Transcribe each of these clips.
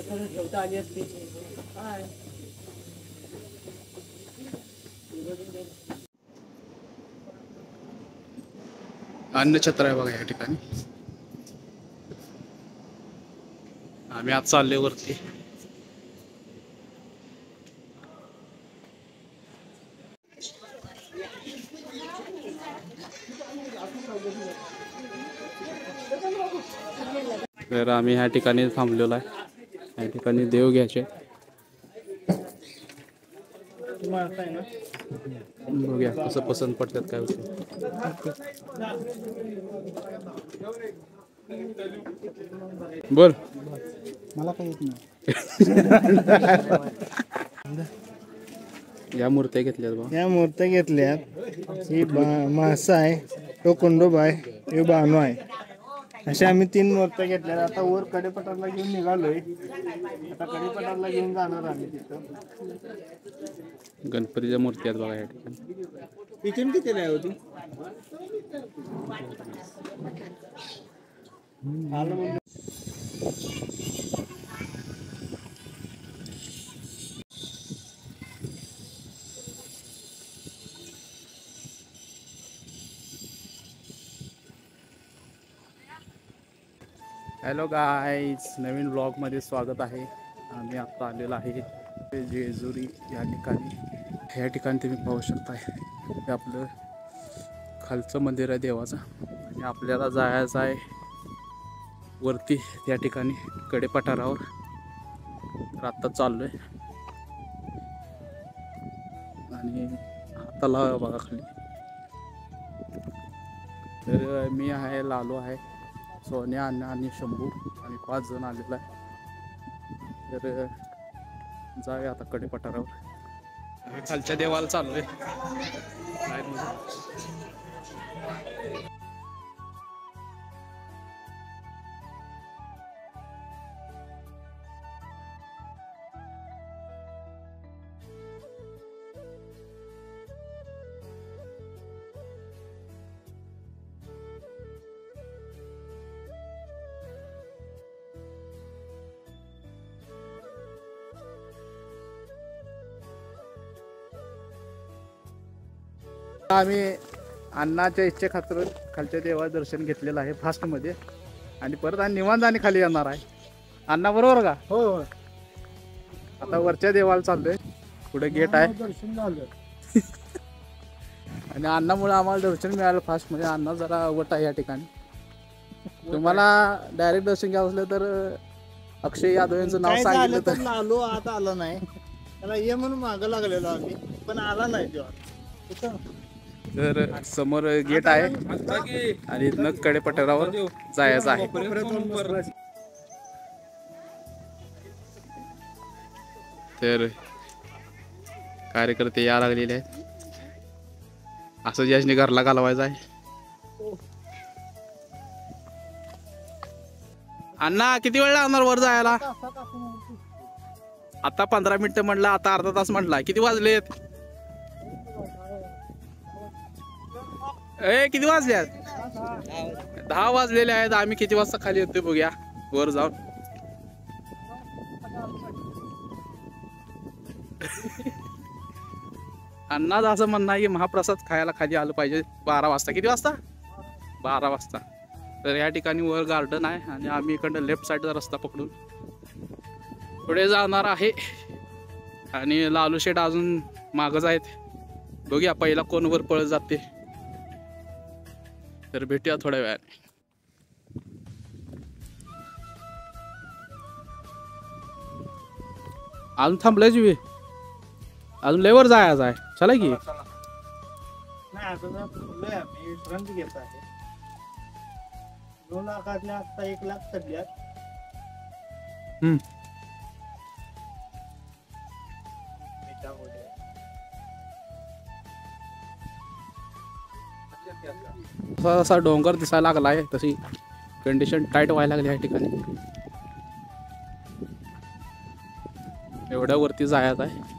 ठेवता आली असते काय अन्नछत्र आहे बघा या ठिकाणी. आम्ही आज चाललोय वरती. तर आम्ही ह्या ठिकाणी थांबलेलो आहे. या ठिकाणी देव घ्यायचे. बघूया कसं पसंत पडतात काय होते. बोल. मला काही येत नाही. या मूर्त्या घेतल्यात बा. या मूर्त्या घेतल्यात. ही मासा आहे, तो कुंडोबा आहे, हे बाणू आहे. अशा आम्ही 3 मूर्त्या घेतल्या. आता वर कडेपठारला घेऊन निघालोय. आता कडेपठारला घेऊन जाणार आम्ही तिथं. गणपतीच्या मूर्ती आहेत बघा या ठिकाणी. किचन किती नाही होती. हॅलो गाईज, नवीन ब्लॉगमध्ये स्वागत आहे. आम्ही आत्ता आलेलो आहे जेजुरी या ठिकाणी. ह्या ठिकाणी तुम्ही पाहू शकता हे आपलं खालचं मंदिर आहे देवाचं. आणि आपल्याला जायचं आहे वरती त्या ठिकाणी कडेपठारावर. तर आत्ता चाललोय आणि हाताला बघा खाली. तर मी आहे, लालू आहे, सोन्या, अण्णा आणि शंभू आणि 5 जण आलेला आहे. तर जाऊया आता कडेपठारावर. खालच्या देवाला चाललोय. आम्ही अण्णाच्या इच्छेखातर खालच्या देवाचं दर्शन घेतलेलं आहे फास्टमध्ये. आणि परत आणि निवांत आणि खाली येणार आहे. अण्णा बरोबर का? हो. आता वरच्या देवाला चाललोय. पुढे गेट आहे. दर्शन झालं. आणि अण्णामुळे आम्हाला दर्शन मिळालं फास्ट मध्ये. अण्णा जरा अवघड आहे या ठिकाणी. तुम्हाला डायरेक्ट दर्शन घ्यावं असलं तर अक्षय यादव यांचं नाव सांगितलं तर लालू आता आला नाही. त्याला ये म्हणून मागं लागलेलो आम्ही, पण आला नाही तेव्हा. तर समोर गेट आहे आणि इथनं कडेपठारावर जायचं आहे. तर कार्यकर्ते या लागलेले आहेत. असं यशने घरला घालवायचं आहे. अण्णा किती वेळ लागणार वर जायला? आता 15 मिनिटं म्हटलं, आता अर्धा तास म्हटला. किती वाजलेत? किती वाजल्यात? 10 वाजलेले आहेत. आम्ही किती वाजता खाली येतोय बघूया वर जाऊन. अण्णाच असं म्हणणं आहे की महाप्रसाद खायला खाली आलं पाहिजे 12 वाजता. किती वाजता? 12 वाजता. तर या ठिकाणी वर गार्डन आहे आणि आम्ही इकडं लेफ्ट साईडचा रस्ता पकडून पुढे जाणार आहे. आणि लालू शेठ अजून मागच आहेत. बघूया पहिला कोण वर पळत जाते. तर भेटूया थोड्या वेळाने. अजून थांबलंय जीवी, अजून लेवर जायचं आहे. चला की. नाही अजून आम्ही विश्रांती घेत आहे. 2 लाखातल्या आता 1 लाख सध्या. असा डोंगर दिसायला लागला आहे. तशी कंडिशन टाईट व्हायला लागली या ठिकाणी. एवढ्या वरती जायचं आहे.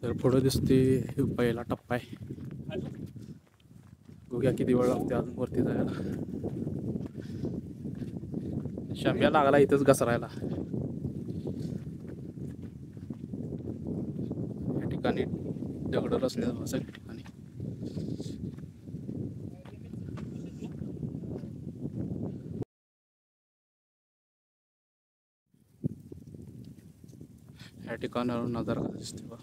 तर पुढं दिसते पहिला टप्पा आहे. बघूया किती वेळ लागते अजून वरती जायला. शांब्या लागला इथंच घसरायला. या ठिकाणी दगड रचले सगळ्या ठिकाणी. या ठिकाणावरून नजारा कसा दिसते बा.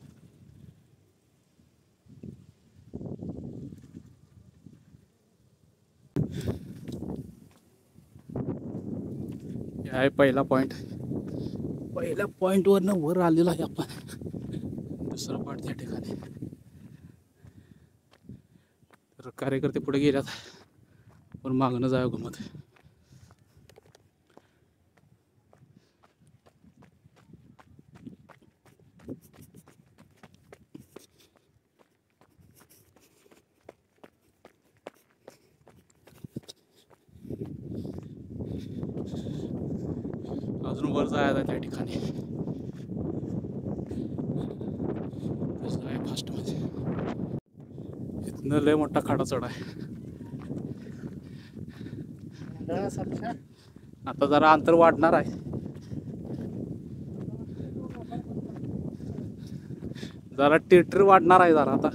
हे आहे पहिला पॉइंट. पहिल्या पॉइंटवरनं वर आलेलो आहे आपण. दुसरा पॉइंट त्या ठिकाणी. तर कार्यकर्ते पुढे गेल्यात पण मागणं जावं घुमत. अजून वर जायला त्या ठिकाणी. फास्ट मध्ये इथनं लय मोठा खाडा चढ आहे. आता जरा अंतर वाढणार आहे. जरा टिटर वाढणार आहे जरा आता.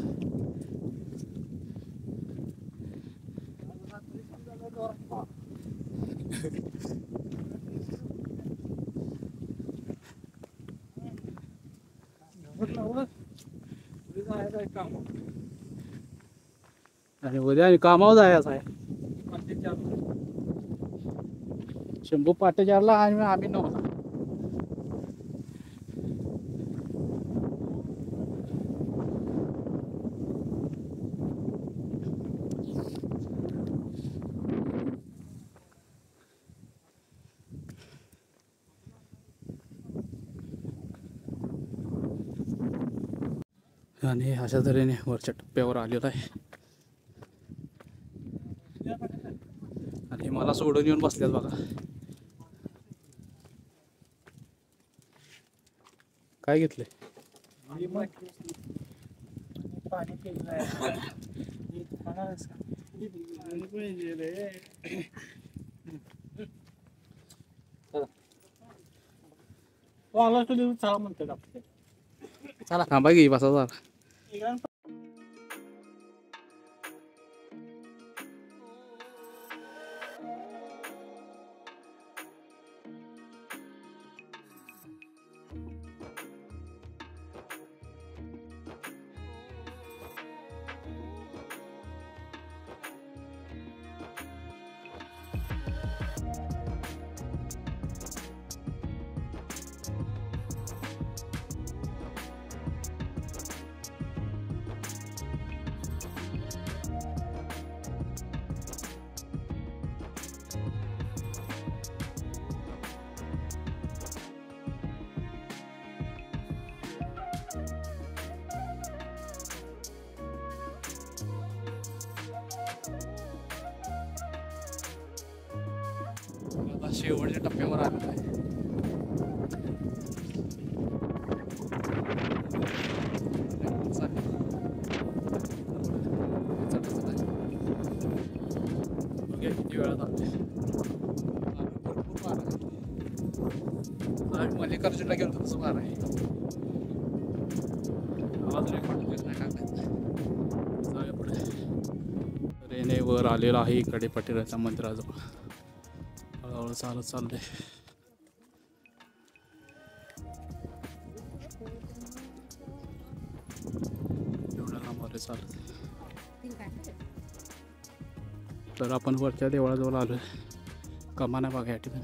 आणि उद्या कामावर जायचं आहे. शंभू पाटे 4ला आणि आम्ही 9ला. आणि अशा तऱ्हेने वरच्या टप्प्यावर आलेला आहे. आणि मला सोडून येऊन बसल्यात बघा. काय घेतले? चला थांबा की बसा जरा. आता शेवटच्या टप्प्यावर आलेलो आहे. किती वेळा जाते. भरपूर वार आहे. आम्ही मल्लिकार्जुनला गेलो होतो तसं वार आहे. आवाज रेकॉर्ड नाही टाकायचा. जाऊया पुढे. रेने वर आलेला आहे इकडे पटेराच्या मंदिराजवळ. हळूहळू चालत चाललंय. एवढ्या लांब चालत. तर आपण वरच्या देवळाजवळ आलोय. कमान आहे बघा या ठिकाणी.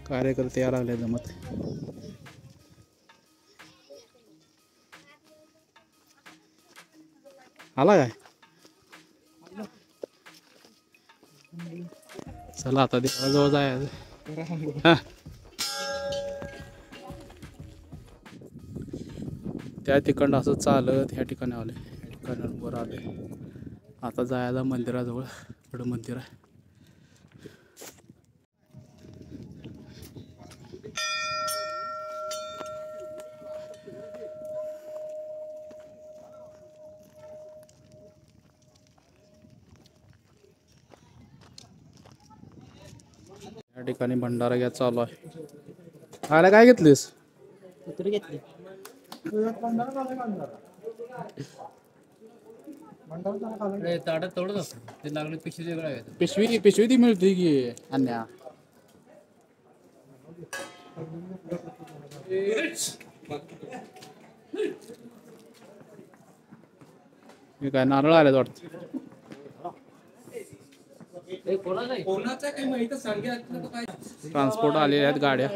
कार्यकर्ते यायला लागले जमत. आला काय? चला आता देवळाजवळ जायचं. हा त्या ठिकाणी असं चालत ह्या ठिकाणी आले. ह्या ठिकाणी वर आले. आता जायला मंदिराजवळ. पुढं मंदिर आहे. या ठिकाणी भंडारा घ्या चालू आहे. खायला काय घेतलीस? कुत्री घेतली. ताटात तेवढंच असतं ते लागले पिशवी वेगळा आहे. पिशवी ती मिळते की अन्या. मी काय नारळ आले वाटतं. ट्रान्सपोर्ट आलेल्या आहेत गाड्या.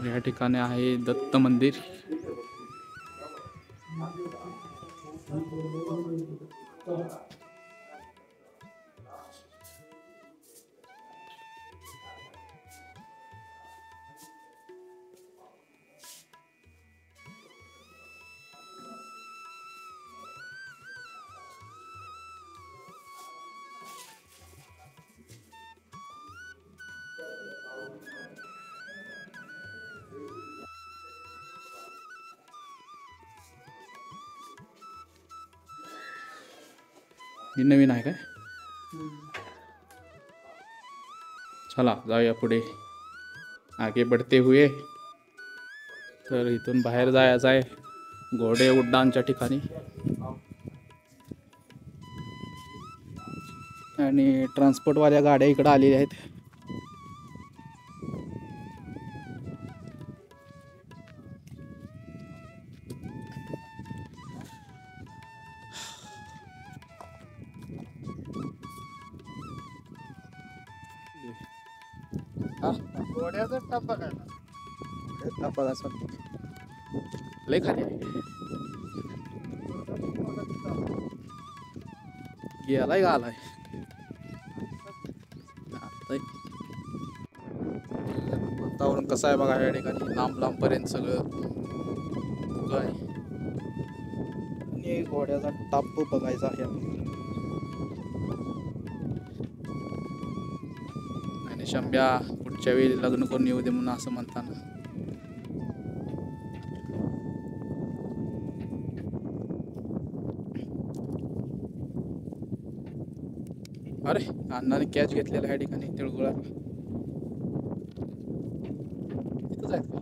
या ठिकाणी आहे दत्त मंदिर. ही नवीन आहे काय? चला जाऊया पुढे. आगे बढ़ते हुए. तर इथून बाहेर जायचं आहे घोडे उड्डाणच्या ठिकाणी. आणि ट्रान्सपोर्टवाल्या गाड्या इकडे आलेल्या आहेत. घोड्याचा टप्पा काय लय खाली गेलाय का आलाय. वातावरण कसं आहे बघा या ठिकाणी. लांब लांब पर्यंत सगळं काय. आणि घोड्याचा टाप बघायचा आहे आपल्याला. आणि शंभ्या पुढच्या वेळी लग्न करून येऊ दे म्हणून असं म्हणताना. अरे अण्णाने कॅच घेतलेला या ठिकाणी तिळगुळा. इथंच आहेत का?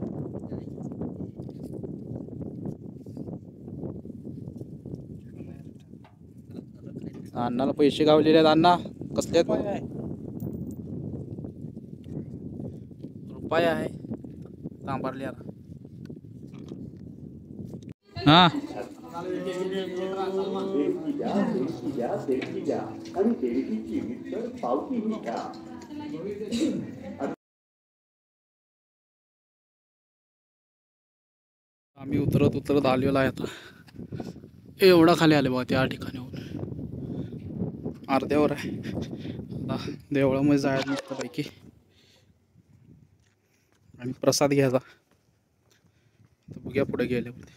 अण्णाला पैसे गावलेले आहेत. अण्णा कसले आहेत? रुपये आहे तांबारल्याला. हा आम्ही उतरत आलेलो आहे. आता एवढा खाली आले बघा त्या ठिकाणी. अर्ध्यावर आहे. आता देवळामध्ये जायचं मस्तपैकी आणि प्रसाद घ्यायचा. बघूया पुढे गेल्यावरती.